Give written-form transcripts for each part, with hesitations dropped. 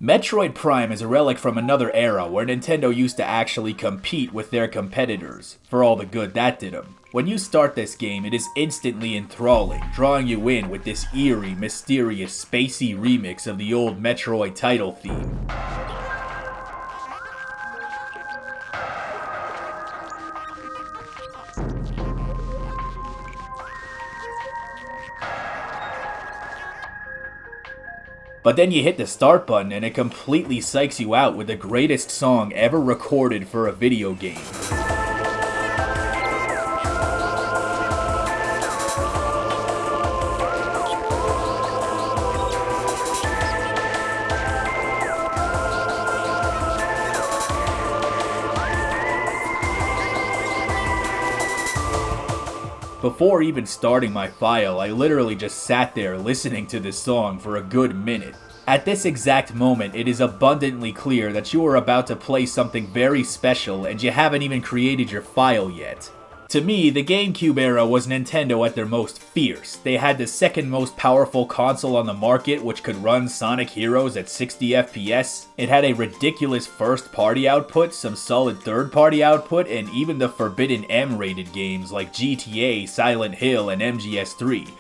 Metroid Prime is a relic from another era where Nintendo used to actually compete with their competitors, for all the good that did them. When you start this game, it is instantly enthralling, drawing you in with this eerie, mysterious, spacey remix of the old Metroid title theme. But then you hit the start button and it completely psychs you out with the greatest song ever recorded for a video game. Before even starting my file, I literally just sat there listening to this song for a good minute. At this exact moment, it is abundantly clear that you are about to play something very special and you haven't even created your file yet. To me, the GameCube era was Nintendo at their most fierce. They had the second most powerful console on the market, which could run Sonic Heroes at 60 FPS. It had a ridiculous first-party output, some solid third-party output, and even the forbidden M-rated games like GTA, Silent Hill, and MGS3.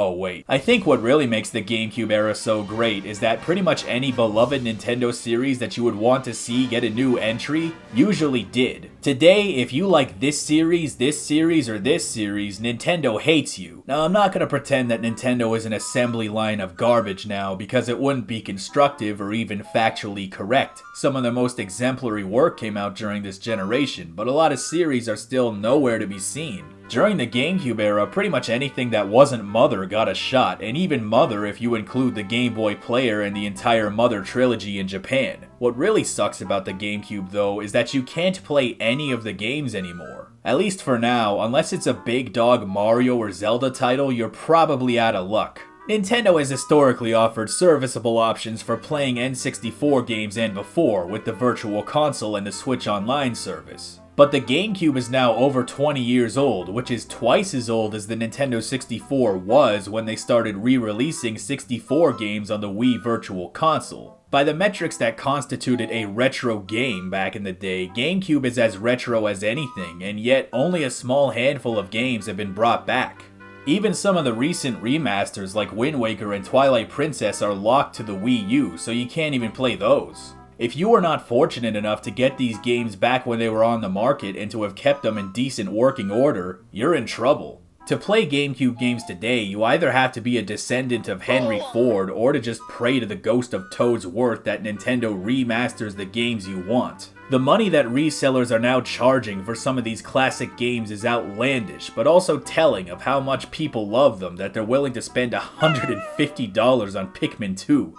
Oh wait, I think what really makes the GameCube era so great is that pretty much any beloved Nintendo series that you would want to see get a new entry usually did. Today, if you like this series, or this series, Nintendo hates you. Now, I'm not gonna pretend that Nintendo is an assembly line of garbage now because it wouldn't be constructive or even factually correct. Some of the most exemplary work came out during this generation, but a lot of series are still nowhere to be seen. During the GameCube era, pretty much anything that wasn't Mother got a shot, and even Mother if you include the Game Boy Player and the entire Mother trilogy in Japan. What really sucks about the GameCube though is that you can't play any of the games anymore. At least for now, unless it's a big dog Mario or Zelda title, you're probably out of luck. Nintendo has historically offered serviceable options for playing N64 games and before, with the Virtual Console and the Switch Online service. But the GameCube is now over 20 years old, which is twice as old as the Nintendo 64 was when they started re-releasing 64 games on the Wii Virtual Console. By the metrics that constituted a retro game back in the day, GameCube is as retro as anything, and yet only a small handful of games have been brought back. Even some of the recent remasters like Wind Waker and Twilight Princess are locked to the Wii U, so you can't even play those. If you were not fortunate enough to get these games back when they were on the market and to have kept them in decent working order, you're in trouble. To play GameCube games today, you either have to be a descendant of Henry Ford or to just pray to the ghost of Toad's Worth that Nintendo remasters the games you want. The money that resellers are now charging for some of these classic games is outlandish, but also telling of how much people love them that they're willing to spend $150 on Pikmin 2.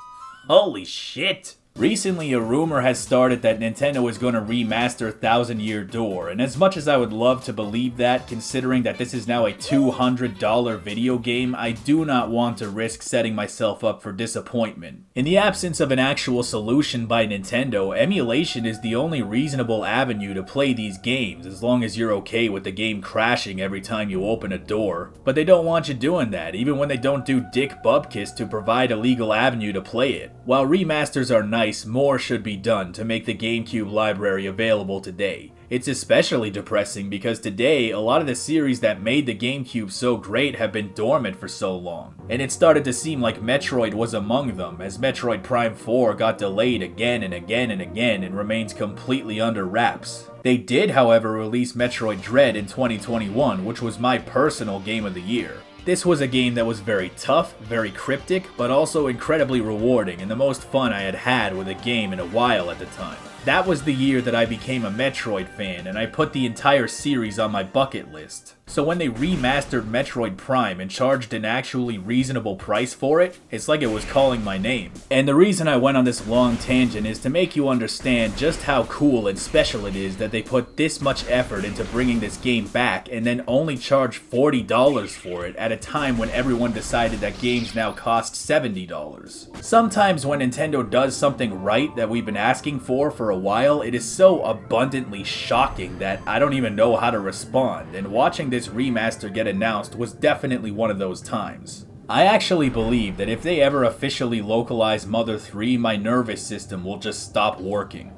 Holy shit! Recently, a rumor has started that Nintendo is going to remaster Thousand Year Door, and as much as I would love to believe that, considering that this is now a $200 video game, I do not want to risk setting myself up for disappointment. In the absence of an actual solution by Nintendo, emulation is the only reasonable avenue to play these games, as long as you're okay with the game crashing every time you open a door. But they don't want you doing that, even when they don't do dick bupkis to provide a legal avenue to play it. While remasters are nice, more should be done to make the GameCube library available today. It's especially depressing because today, a lot of the series that made the GameCube so great have been dormant for so long. And it started to seem like Metroid was among them, as Metroid Prime 4 got delayed again and again and again and remains completely under wraps. They did, however, release Metroid Dread in 2021, which was my personal game of the year. This was a game that was very tough, very cryptic, but also incredibly rewarding and the most fun I had had with a game in a while at the time. That was the year that I became a Metroid fan and I put the entire series on my bucket list. So when they remastered Metroid Prime and charged an actually reasonable price for it, it's like it was calling my name. And the reason I went on this long tangent is to make you understand just how cool and special it is that they put this much effort into bringing this game back and then only charge $40 for it at a time when everyone decided that games now cost $70. Sometimes when Nintendo does something right that we've been asking for a while, it is so abundantly shocking that I don't even know how to respond, and watching this remaster get announced was definitely one of those times. I actually believe that if they ever officially localize Mother 3, my nervous system will just stop working.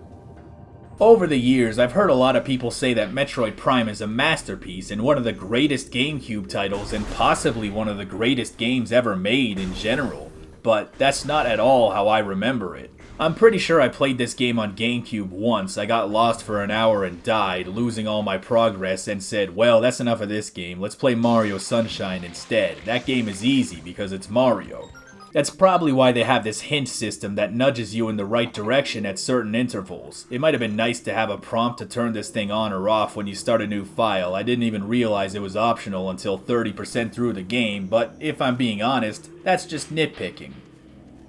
Over the years, I've heard a lot of people say that Metroid Prime is a masterpiece and one of the greatest GameCube titles and possibly one of the greatest games ever made in general, but that's not at all how I remember it. I'm pretty sure I played this game on GameCube once, I got lost for an hour and died, losing all my progress, and said, well, that's enough of this game, let's play Mario Sunshine instead. That game is easy because it's Mario. That's probably why they have this hint system that nudges you in the right direction at certain intervals. It might have been nice to have a prompt to turn this thing on or off when you start a new file. I didn't even realize it was optional until 30% through the game, but if I'm being honest, that's just nitpicking.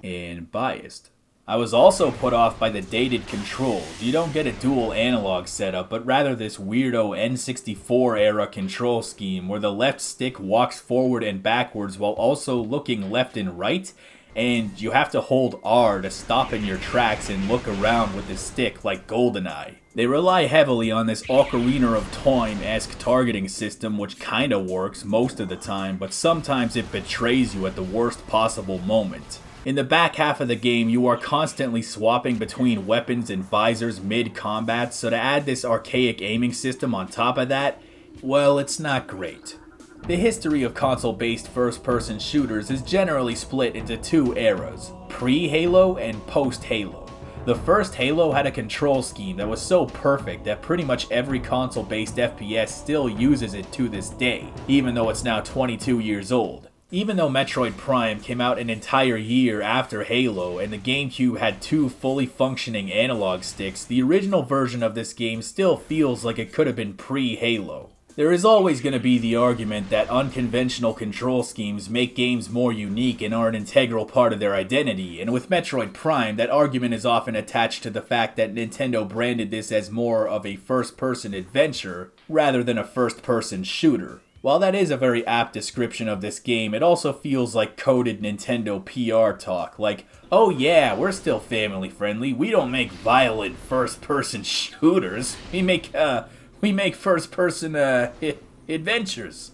And biased. I was also put off by the dated controls. You don't get a dual analog setup, but rather this weirdo N64 era control scheme where the left stick walks forward and backwards while also looking left and right, and you have to hold R to stop in your tracks and look around with the stick like GoldenEye. They rely heavily on this Ocarina of Time-esque targeting system, which kinda works most of the time, but sometimes it betrays you at the worst possible moment. In the back half of the game, you are constantly swapping between weapons and visors mid-combat, so to add this archaic aiming system on top of that, well, it's not great. The history of console-based first-person shooters is generally split into two eras, pre-Halo and post-Halo. The first Halo had a control scheme that was so perfect that pretty much every console-based FPS still uses it to this day, even though it's now 22 years old. Even though Metroid Prime came out an entire year after Halo and the GameCube had two fully functioning analog sticks, the original version of this game still feels like it could have been pre-Halo. There is always going to be the argument that unconventional control schemes make games more unique and are an integral part of their identity, and with Metroid Prime, that argument is often attached to the fact that Nintendo branded this as more of a first-person adventure rather than a first-person shooter. While that is a very apt description of this game, it also feels like coded Nintendo PR talk, like, oh yeah, we're still family friendly, we don't make violent first-person shooters, we make first-person, adventures.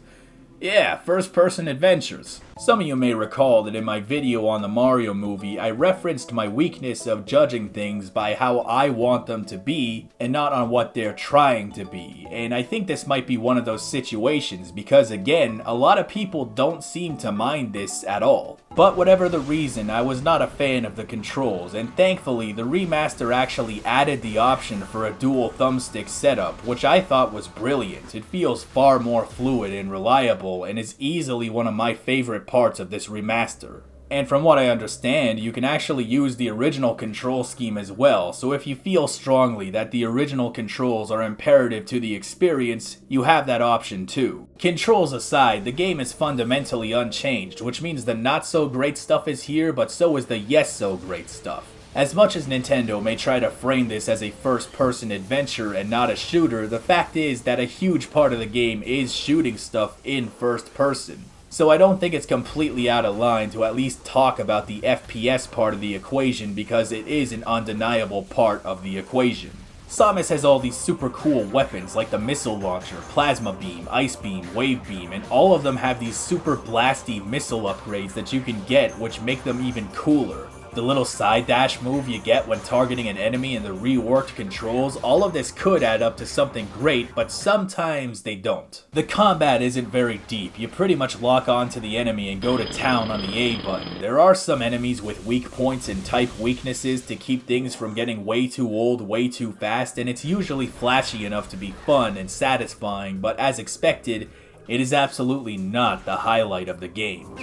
Yeah, first-person adventures. Some of you may recall that in my video on the Mario movie, I referenced my weakness of judging things by how I want them to be, and not on what they're trying to be. And I think this might be one of those situations, because again, a lot of people don't seem to mind this at all. But whatever the reason, I was not a fan of the controls, and thankfully, the remaster actually added the option for a dual thumbstick setup, which I thought was brilliant. It feels far more fluid and reliable, and is easily one of my favorite parts of this remaster. And from what I understand, you can actually use the original control scheme as well, so if you feel strongly that the original controls are imperative to the experience, you have that option too. Controls aside, the game is fundamentally unchanged, which means the not so great stuff is here, but so is the yes so great stuff. As much as Nintendo may try to frame this as a first-person adventure and not a shooter, the fact is that a huge part of the game is shooting stuff in first person. So I don't think it's completely out of line to at least talk about the FPS part of the equation because it is an undeniable part of the equation. Seamus has all these super cool weapons like the missile launcher, plasma beam, ice beam, wave beam, and all of them have these super blasty missile upgrades that you can get which make them even cooler. The little side dash move you get when targeting an enemy and the reworked controls, all of this could add up to something great, but sometimes they don't. The combat isn't very deep, you pretty much lock onto the enemy and go to town on the A button. There are some enemies with weak points and type weaknesses to keep things from getting way too old way too fast, and it's usually flashy enough to be fun and satisfying, but as expected, it is absolutely not the highlight of the game.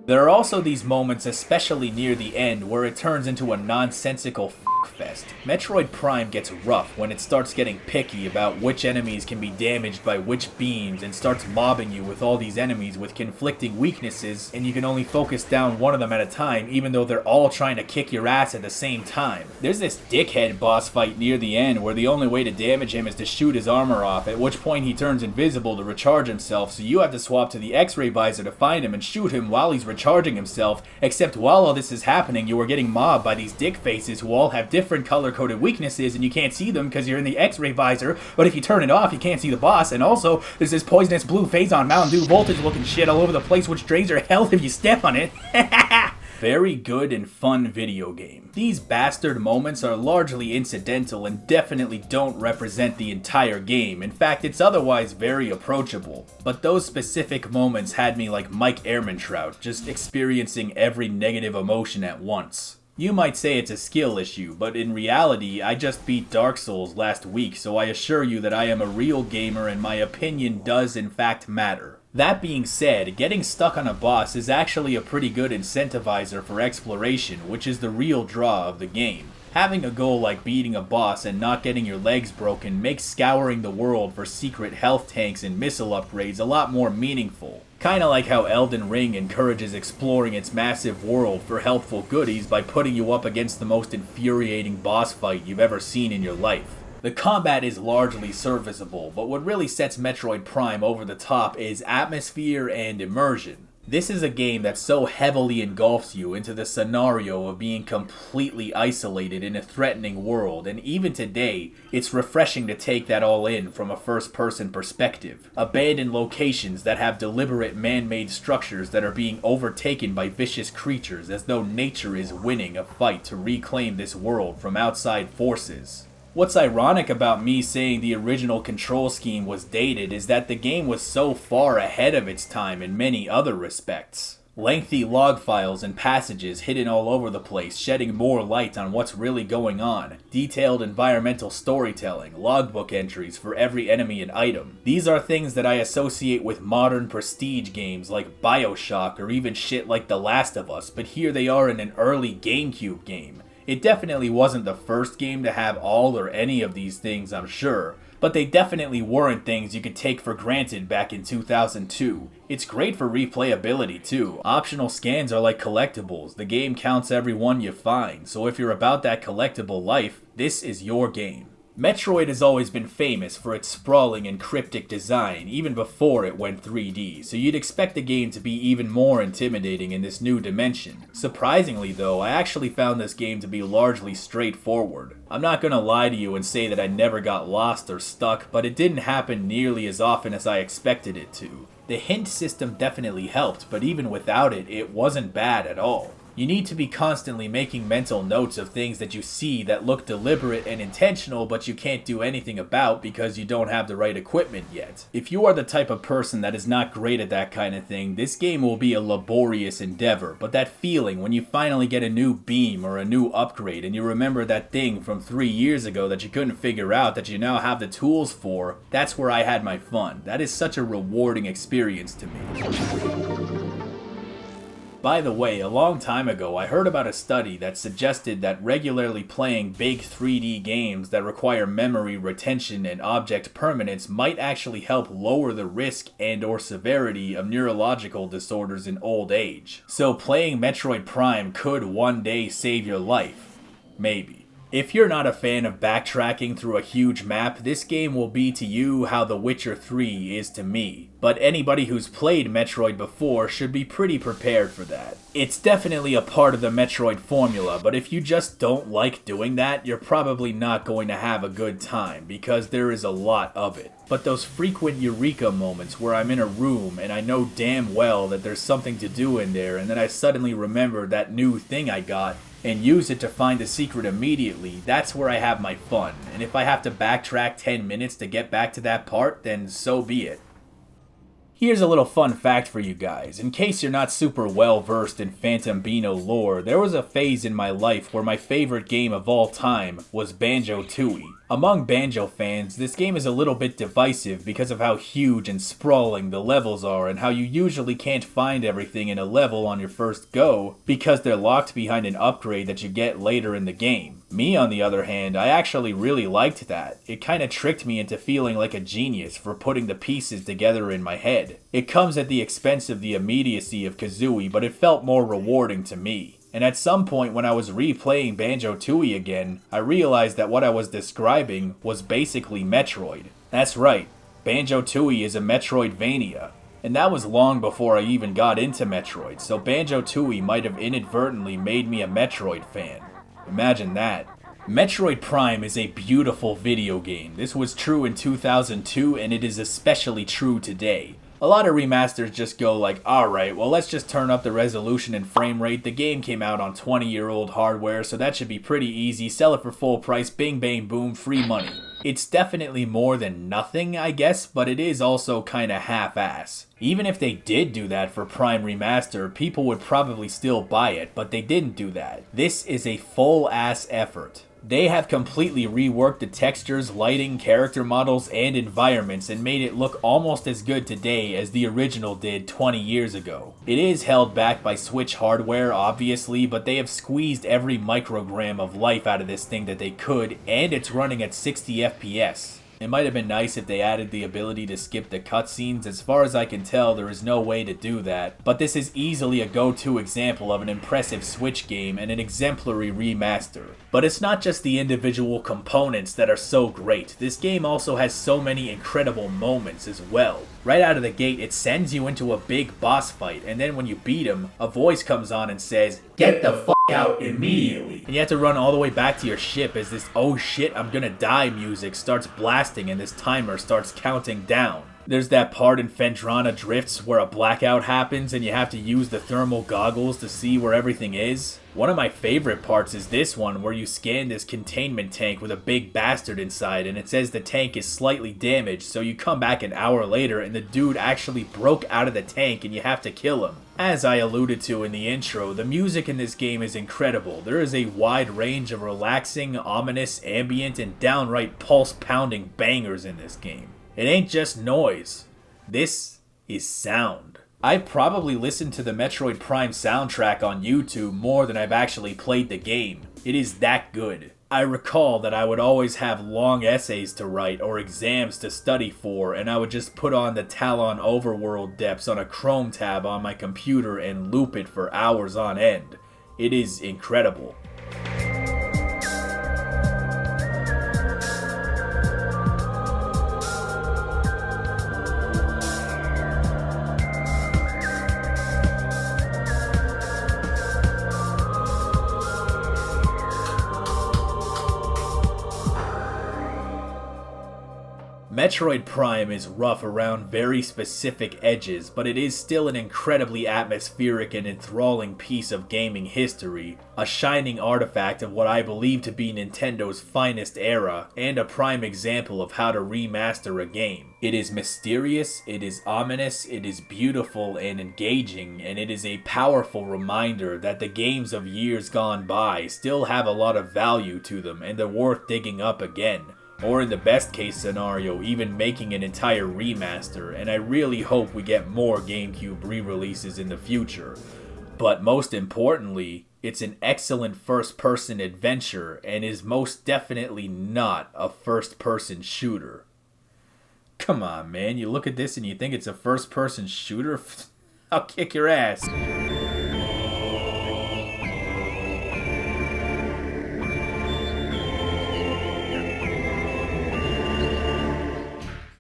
There are also these moments, especially near the end, where it turns into a nonsensical fest. Metroid Prime gets rough when it starts getting picky about which enemies can be damaged by which beams and starts mobbing you with all these enemies with conflicting weaknesses, and you can only focus down one of them at a time even though they're all trying to kick your ass at the same time. There's this dickhead boss fight near the end where the only way to damage him is to shoot his armor off, at which point he turns invisible to recharge himself, so you have to swap to the X-ray visor to find him and shoot him while he's recharging himself, except while all this is happening you are getting mobbed by these dick faces who all have different color-coded weaknesses and you can't see them because you're in the X-ray visor, but if you turn it off, you can't see the boss, and also, there's this poisonous blue Phazon Mountain Dew voltage looking shit all over the place which drains your health if you step on it. Very good and fun video game. These bastard moments are largely incidental and definitely don't represent the entire game. In fact, it's otherwise very approachable. But those specific moments had me like Mike Ehrmantraut, just experiencing every negative emotion at once. You might say it's a skill issue, but in reality, I just beat Dark Souls last week, so I assure you that I am a real gamer and my opinion does in fact matter. That being said, getting stuck on a boss is actually a pretty good incentivizer for exploration, which is the real draw of the game. Having a goal like beating a boss and not getting your legs broken makes scouring the world for secret health tanks and missile upgrades a lot more meaningful. Kinda like how Elden Ring encourages exploring its massive world for helpful goodies by putting you up against the most infuriating boss fight you've ever seen in your life. The combat is largely serviceable, but what really sets Metroid Prime over the top is atmosphere and immersion. This is a game that so heavily engulfs you into the scenario of being completely isolated in a threatening world, and even today, it's refreshing to take that all in from a first-person perspective. Abandoned locations that have deliberate man-made structures that are being overtaken by vicious creatures as though nature is winning a fight to reclaim this world from outside forces. What's ironic about me saying the original control scheme was dated is that the game was so far ahead of its time in many other respects. Lengthy log files and passages hidden all over the place, shedding more light on what's really going on. Detailed environmental storytelling, logbook entries for every enemy and item. These are things that I associate with modern prestige games like BioShock or even shit like The Last of Us, but here they are in an early GameCube game. It definitely wasn't the first game to have all or any of these things, I'm sure, but they definitely weren't things you could take for granted back in 2002. It's great for replayability too. Optional scans are like collectibles. The game counts every one you find, so if you're about that collectible life, this is your game. Metroid has always been famous for its sprawling and cryptic design, even before it went 3D, so you'd expect the game to be even more intimidating in this new dimension. Surprisingly though, I actually found this game to be largely straightforward. I'm not gonna lie to you and say that I never got lost or stuck, but it didn't happen nearly as often as I expected it to. The hint system definitely helped, but even without it, it wasn't bad at all. You need to be constantly making mental notes of things that you see that look deliberate and intentional but you can't do anything about because you don't have the right equipment yet. If you are the type of person that is not great at that kind of thing, this game will be a laborious endeavor, but that feeling when you finally get a new beam or a new upgrade and you remember that thing from 3 years ago that you couldn't figure out that you now have the tools for, that's where I had my fun. That is such a rewarding experience to me. By the way, a long time ago, I heard about a study that suggested that regularly playing big 3D games that require memory retention and object permanence might actually help lower the risk and/or severity of neurological disorders in old age. So playing Metroid Prime could one day save your life. Maybe. If you're not a fan of backtracking through a huge map, this game will be to you how The Witcher 3 is to me. But anybody who's played Metroid before should be pretty prepared for that. It's definitely a part of the Metroid formula, but if you just don't like doing that, you're probably not going to have a good time, because there is a lot of it. But those frequent eureka moments where I'm in a room and I know damn well that there's something to do in there, and then I suddenly remember that new thing I got, and use it to find the secret immediately, that's where I have my fun. And if I have to backtrack 10 minutes to get back to that part, then so be it. Here's a little fun fact for you guys. In case you're not super well versed in Phantom Beano lore, there was a phase in my life where my favorite game of all time was BanjoTooie. Among Banjo fans, this game is a little bit divisive because of how huge and sprawling the levels are and how you usually can't find everything in a level on your first go because they're locked behind an upgrade that you get later in the game. Me, on the other hand, I actually really liked that. It kinda tricked me into feeling like a genius for putting the pieces together in my head. It comes at the expense of the immediacy of Kazooie, but it felt more rewarding to me. And at some point when I was replaying BanjoTooie again, I realized that what I was describing was basically Metroid. That's right, BanjoTooie is a Metroidvania. And that was long before I even got into Metroid, so BanjoTooie might have inadvertently made me a Metroid fan. Imagine that. Metroid Prime is a beautiful video game. This was true in 2002 and it is especially true today. A lot of remasters just go like, alright, well let's just turn up the resolution and frame rate. The game came out on 20-year-old hardware, so that should be pretty easy. Sell it for full price, bing bang boom, free money. It's definitely more than nothing, I guess, but it is also kinda half-ass. Even if they did do that for Prime Remaster, people would probably still buy it, but they didn't do that. This is a full-ass effort. They have completely reworked the textures, lighting, character models, and environments and made it look almost as good today as the original did 20 years ago. It is held back by Switch hardware, obviously, but they have squeezed every microgram of life out of this thing that they could, and it's running at 60 FPS. It might have been nice if they added the ability to skip the cutscenes. As far as I can tell, there is no way to do that, but this is easily a go-to example of an impressive Switch game and an exemplary remaster. But it's not just the individual components that are so great. This game also has so many incredible moments as well. Right out of the gate, it sends you into a big boss fight, and then when you beat him, a voice comes on and says, "Get the f*** out immediately." And you have to run all the way back to your ship as this "oh shit, I'm gonna die" music starts blasting and this timer starts counting down. There's that part in Phendrana Drifts where a blackout happens and you have to use the thermal goggles to see where everything is. One of my favorite parts is this one where you scan this containment tank with a big bastard inside and it says the tank is slightly damaged, so you come back an hour later and the dude actually broke out of the tank and you have to kill him. As I alluded to in the intro, the music in this game is incredible. There is a wide range of relaxing, ominous, ambient, and downright pulse-pounding bangers in this game. It ain't just noise. This is sound. I've probably listened to the Metroid Prime soundtrack on YouTube more than I've actually played the game. It is that good. I recall that I would always have long essays to write or exams to study for, and I would just put on the Talon Overworld Depths on a Chrome tab on my computer and loop it for hours on end. It is incredible. Metroid Prime is rough around very specific edges, but it is still an incredibly atmospheric and enthralling piece of gaming history, a shining artifact of what I believe to be Nintendo's finest era, and a prime example of how to remaster a game. It is mysterious, it is ominous, it is beautiful and engaging, and it is a powerful reminder that the games of years gone by still have a lot of value to them and they're worth digging up again. Or in the best case scenario, even making an entire remaster, and I really hope we get more GameCube re-releases in the future. But most importantly, it's an excellent first-person adventure and is most definitely not a first-person shooter. Come on, man, you look at this and you think it's a first-person shooter? I'll kick your ass.